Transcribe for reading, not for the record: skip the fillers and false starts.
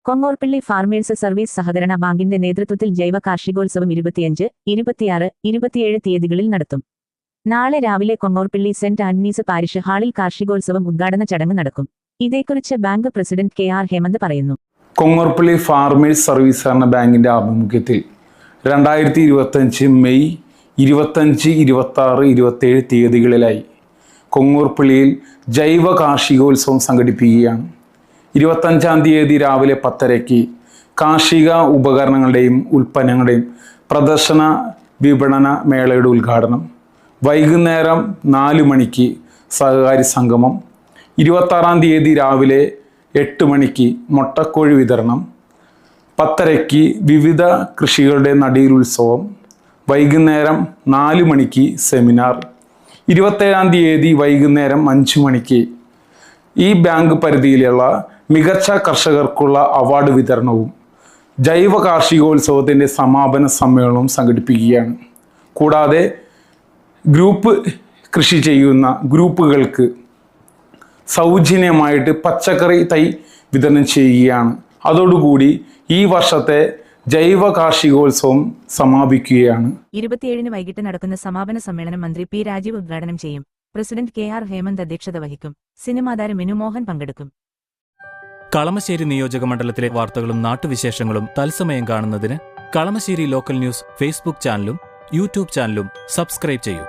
Kongorpilly farmers service സഹകരണ ബാങ്കിന്റെ നേതൃത്വത്തിൽ ജൈവ കാർഷികോത്സവം 25, 26, 27 തീയതികളിൽ നടത്തും. നാളെ രാവിലെ കൊങ്ങോർപ്പിള്ളി സെന്റ് ആന്റണീസ് പാരിഷ് ഹാളിൽ കാർഷികോത്സവം ഉദ്ഘാടന ചടങ്ങ് നടക്കും. ഇതേക്കുറിച്ച് ബാങ്ക് പ്രസിഡന്റ് KR ഹേമന്ത് പറയുന്നു. കൊങ്ങോർപ്പിള്ളി ഫാർമേഴ്സ് സർവീസ് സഹകരണ ബാങ്കിന്റെ ആഭിമുഖ്യത്തിൽ 2025 മെയ് 25, 26, 27 തീയതികളിലായി കൊങ്ങോർപ്പിള്ളിയിൽ ജൈവ കാർഷികോത്സവം സംഘടിപ്പിക്കുകയാണ്. 25-ാം തീയതി രാവിലെ 10:30 കാർഷിക ഉപകരണങ്ങളുടെയും ഉൽപ്പന്നങ്ങളുടെയും പ്രദർശന വിപണന മേളയുടെ ഉദ്ഘാടനം, വൈകുന്നേരം 4 മണിക്ക് സഹകാരി സംഗമം, 26-ാം തീയതി രാവിലെ 8 മണിക്ക് മുട്ടക്കോഴി വിതരണം, 10:30 വിവിധ കൃഷികളുടെ നടീലുത്സവം, വൈകുന്നേരം 4 മണിക്ക് സെമിനാർ, 27-ാം തീയതി വൈകുന്നേരം 5 മണിക്ക് ഈ ബാങ്ക് പരിധിയിലുള്ള മികച്ച കർഷകർക്കുള്ള അവാർഡ് വിതരണവും ജൈവ കാർഷികോത്സവത്തിൻ്റെ സമാപന സമ്മേളനവും സംഘടിപ്പിക്കുകയാണ്. കൂടാതെ ഗ്രൂപ്പ് കൃഷി ചെയ്യുന്ന ഗ്രൂപ്പുകൾക്ക് സൗജന്യമായിട്ട് പച്ചക്കറി തൈ വിതരണം ചെയ്യുകയാണ്. അതോടുകൂടി ഈ വർഷത്തെ ജൈവ കാർഷികോത്സവം സമാപിക്കുകയാണ്. 27-ന് വൈകിട്ട് നടക്കുന്ന സമാപന സമ്മേളനം മന്ത്രി P. രാജീവ് ഉദ്ഘാടനം ചെയ്യും. പ്രസിഡന്റ് KR ഹേമന്ത് അധ്യക്ഷത വഹിക്കും. സിനിമാതാരം മിനു മോഹൻ പങ്കെടുക്കും. കളമശ്ശേരി നിയോജക മണ്ഡലത്തിലെ വാർത്തകളും നാട്ടുവിശേഷങ്ങളും തത്സമയം കാണുന്നതിന് കളമശ്ശേരി ലോക്കൽ ന്യൂസ് ഫേസ്ബുക്ക് ചാനലും യൂട്യൂബ് ചാനലും സബ്സ്ക്രൈബ് ചെയ്യൂ.